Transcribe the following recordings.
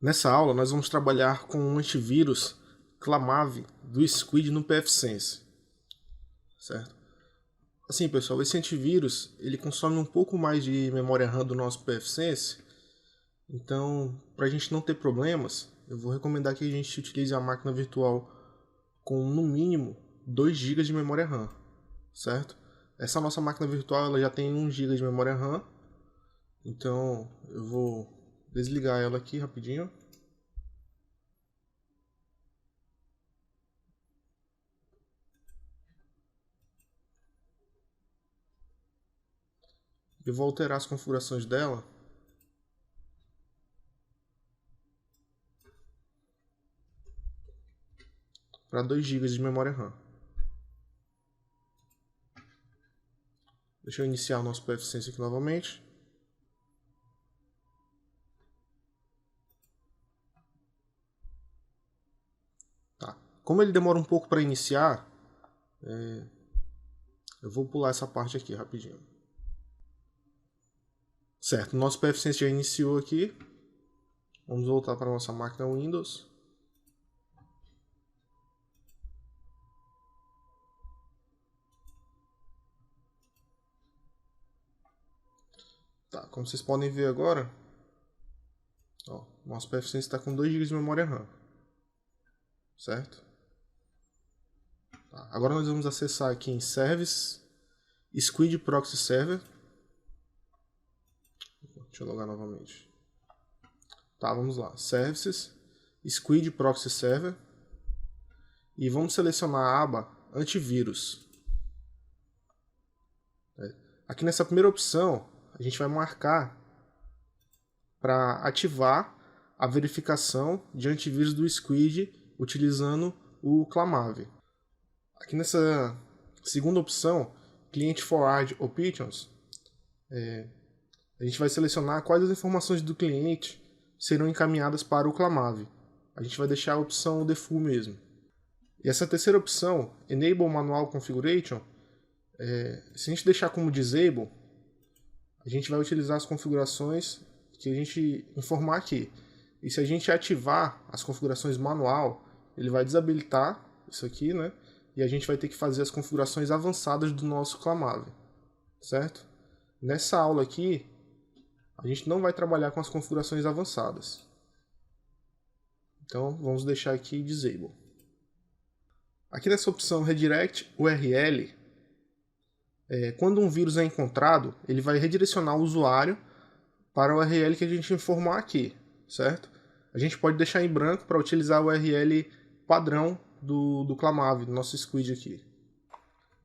Nessa aula nós vamos trabalhar com um antivírus Clamavi do Squid no pfSense, certo? Assim, pessoal, esse antivírus ele consome um pouco mais de memória RAM do nosso pfSense, então para a gente não ter problemas, eu vou recomendar que a gente utilize a máquina virtual com no mínimo 2 GB de memória RAM, certo? Essa nossa máquina virtual ela já tem 1 GB de memória RAM, então eu vou desligar ela aqui rapidinho. Eu vou alterar as configurações dela para 2 GB de memória RAM. Deixa eu iniciar o nosso pfSense aqui novamente. Tá. Como ele demora um pouco para iniciar, eu vou pular essa parte aqui rapidinho. Certo, nosso pfSense já iniciou aqui. Vamos voltar para a nossa máquina Windows. Tá, como vocês podem ver agora, ó, nosso pfSense está com 2 GB de memória RAM, certo? Tá, agora nós vamos acessar aqui em Service, Squid Proxy Server. Deixa eu logar novamente. Tá, vamos lá, Services, Squid Proxy Server, e vamos selecionar a aba Antivírus. Aqui nessa primeira opção, a gente vai marcar para ativar a verificação de antivírus do Squid utilizando o Clamavi. Aqui nessa segunda opção, Client Forward Options, a gente vai selecionar quais as informações do cliente serão encaminhadas para o Clamavi. A gente vai deixar a opção Default mesmo. E essa terceira opção, Enable Manual Configuration, se a gente deixar como Disable, a gente vai utilizar as configurações que a gente informar aqui. E se a gente ativar as configurações manual, ele vai desabilitar isso aqui, né? E a gente vai ter que fazer as configurações avançadas do nosso Clamavi, certo? Nessa aula aqui, a gente não vai trabalhar com as configurações avançadas. Então, vamos deixar aqui Disable. Aqui nessa opção Redirect URL, quando um vírus é encontrado, ele vai redirecionar o usuário para o URL que a gente informou aqui, certo? A gente pode deixar em branco para utilizar o URL padrão do Clamavi, do nosso Squid aqui.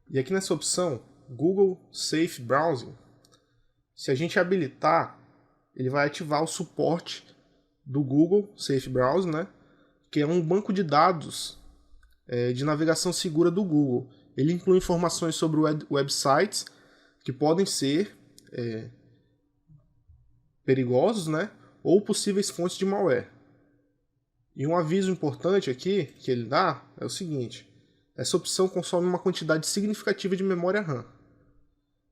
E aqui nessa opção, Google Safe Browsing, se a gente habilitar, ele vai ativar o suporte do Google Safe Browsing, né? Que é um banco de dados de navegação segura do Google. Ele inclui informações sobre websites que podem ser perigosos, né? Ou possíveis fontes de malware. E um aviso importante aqui que ele dá é o seguinte: essa opção consome uma quantidade significativa de memória RAM.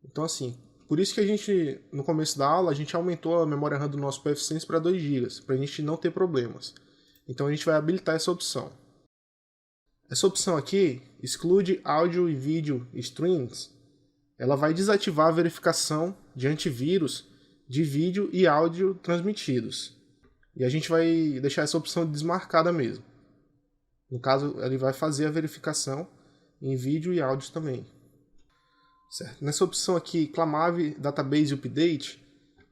Então assim, por isso que a gente, no começo da aula, a gente aumentou a memória RAM do nosso pfSense para 2 GB, para a gente não ter problemas. Então a gente vai habilitar essa opção. Essa opção aqui, Exclude Áudio e Vídeo Streams, ela vai desativar a verificação de antivírus de vídeo e áudio transmitidos. E a gente vai deixar essa opção desmarcada mesmo. No caso, ele vai fazer a verificação em vídeo e áudios também. Certo? Nessa opção aqui, Clamavi Database Update,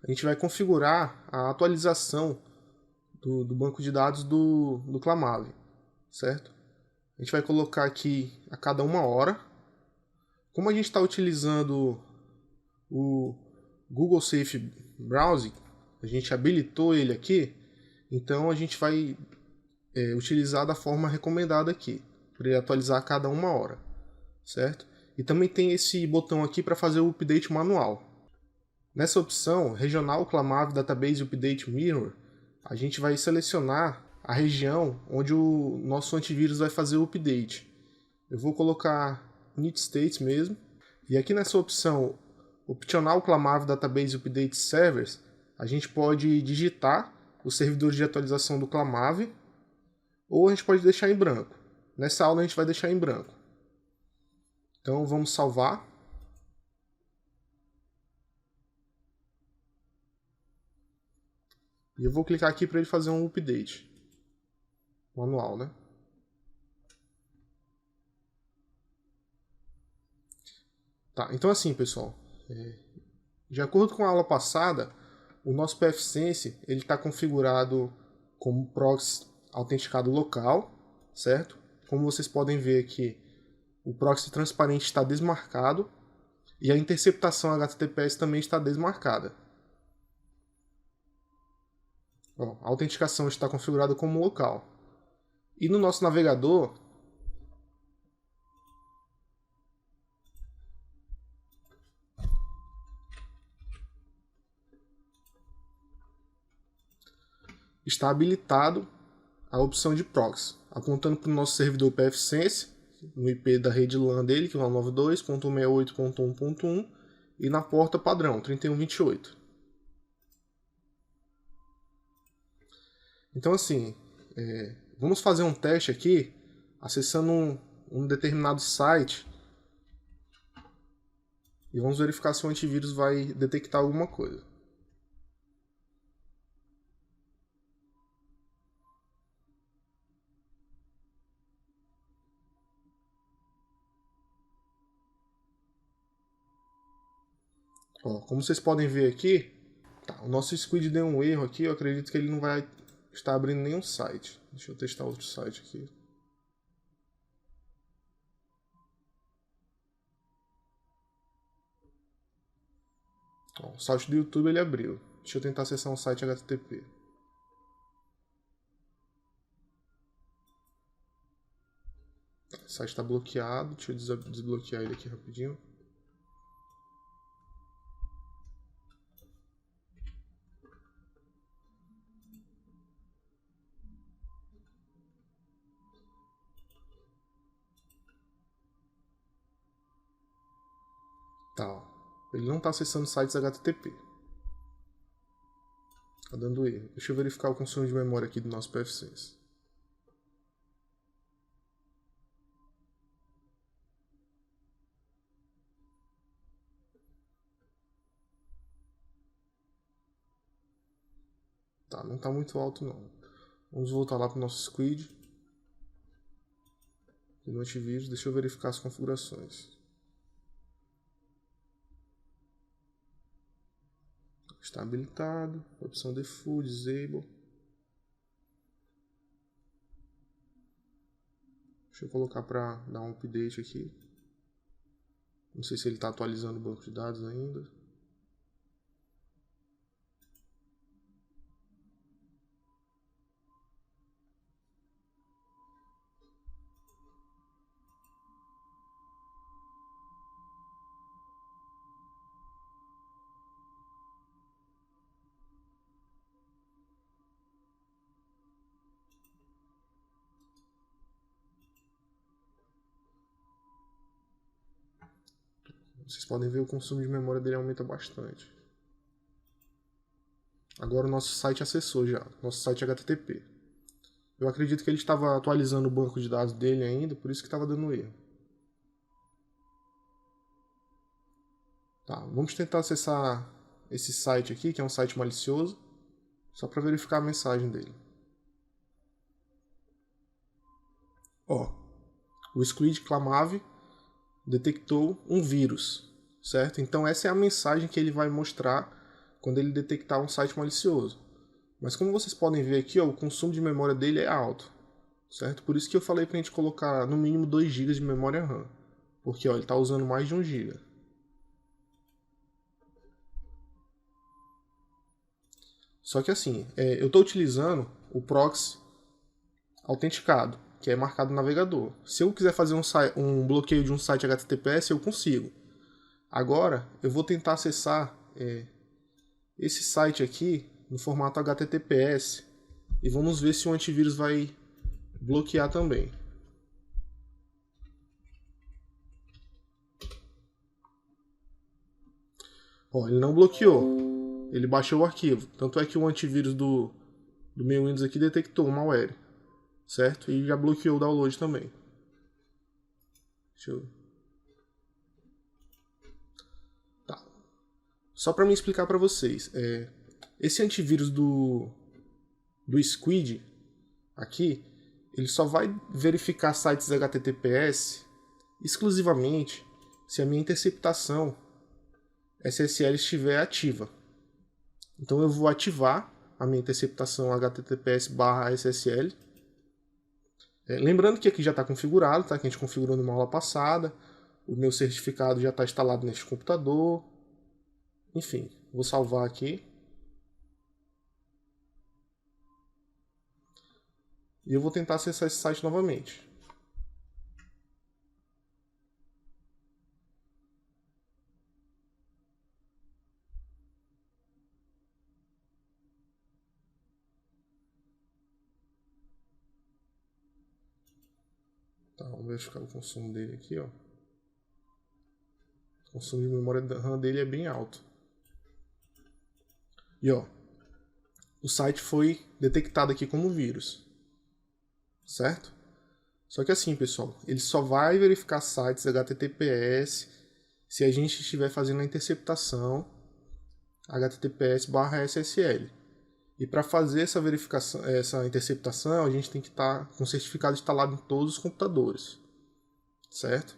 a gente vai configurar a atualização do banco de dados do Clamavi, certo? A gente vai colocar aqui a cada 1 hora. Como a gente está utilizando o Google Safe Browsing, a gente habilitou ele aqui, então a gente vai utilizar da forma recomendada aqui, para ele atualizar a cada 1 hora, certo? E também tem esse botão aqui para fazer o update manual. Nessa opção, Regional Clamavi Database Update Mirror, a gente vai selecionar a região onde o nosso antivírus vai fazer o update. Eu vou colocar United States mesmo. E aqui nessa opção, Optional Clamavi Database Update Servers, a gente pode digitar os servidores de atualização do Clamave, ou a gente pode deixar em branco. Nessa aula a gente vai deixar em branco. Então vamos salvar. E eu vou clicar aqui para ele fazer um update manual, né? Tá, então assim, pessoal, de acordo com a aula passada, o nosso pfSense ele está configurado como proxy autenticado local, certo? Como vocês podem ver aqui, o proxy transparente está desmarcado e a interceptação HTTPS também está desmarcada. Bom, a autenticação está configurada como local. E no nosso navegador, está habilitado a opção de proxy, apontando para o nosso servidor pfSense, no IP da rede LAN dele, que é o 192.168.1.1, e na porta padrão, 3128. Então assim, vamos fazer um teste aqui, acessando um determinado site, e vamos verificar se o antivírus vai detectar alguma coisa. Ó, como vocês podem ver aqui, tá, o nosso Squid deu um erro aqui, eu acredito que ele não vai estar abrindo nenhum site. Deixa eu testar outro site aqui. Ó, o site do YouTube ele abriu. Deixa eu tentar acessar um site HTTP. O site está bloqueado, deixa eu desbloquear ele aqui rapidinho. Tá, ó. Ele não está acessando sites HTTP. Tá dando erro. Deixa eu verificar o consumo de memória aqui do nosso pfSense. Tá, não está muito alto não. Vamos voltar lá para o nosso Squid. E no antivírus, deixa eu verificar as configurações. Está habilitado, opção default, disable. Deixa eu colocar para dar um update aqui. Não sei se ele está atualizando o banco de dados ainda. Vocês podem ver o consumo de memória dele aumenta bastante. Agora o nosso site acessou já, nosso site HTTP. Eu acredito que ele estava atualizando o banco de dados dele ainda, por isso que estava dando erro. Tá, vamos tentar acessar esse site aqui, que é um site malicioso, só para verificar a mensagem dele. Ó, o Squid Clamave detectou um vírus, certo? Então essa é a mensagem que ele vai mostrar quando ele detectar um site malicioso. Mas como vocês podem ver aqui, ó, o consumo de memória dele é alto, certo? Por isso que eu falei para a gente colocar no mínimo 2 GB de memória RAM, porque ó, ele está usando mais de 1 GB. Só que assim, eu estou utilizando o proxy autenticado, que é marcado no navegador. Se eu quiser fazer um bloqueio de um site HTTPS, eu consigo. Agora, eu vou tentar acessar esse site aqui no formato HTTPS e vamos ver se o antivírus vai bloquear também. Ó, ele não bloqueou, ele baixou o arquivo. Tanto é que o antivírus do do meu Windows aqui detectou o malware, certo? E já bloqueou o download também. Deixa eu... Tá. Só para me explicar para vocês, esse antivírus do Squid aqui, ele só vai verificar sites HTTPS exclusivamente se a minha interceptação SSL estiver ativa. Então eu vou ativar a minha interceptação HTTPS/SSL. Lembrando que aqui já está configurado, tá? Que a gente configurou numa aula passada. O meu certificado já está instalado neste computador. Enfim, vou salvar aqui. E eu vou tentar acessar esse site novamente. Tá, vamos verificar o consumo dele aqui, ó. O consumo de memória RAM dele é bem alto. E ó, o site foi detectado aqui como vírus, certo? Só que assim, pessoal, ele só vai verificar sites HTTPS se a gente estiver fazendo a interceptação HTTPS/SSL. E para fazer essa verificação, essa interceptação, a gente tem que estar com o certificado instalado em todos os computadores, certo?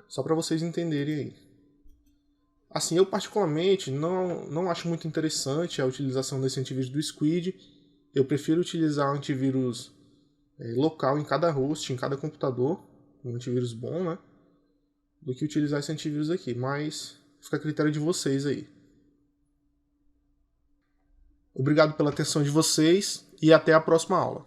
Só para vocês entenderem aí. Assim, eu particularmente não acho muito interessante a utilização desse antivírus do Squid. Eu prefiro utilizar um antivírus local em cada host, em cada computador, um antivírus bom, né? Do que utilizar esse antivírus aqui, mas fica a critério de vocês aí. Obrigado pela atenção de vocês e até a próxima aula.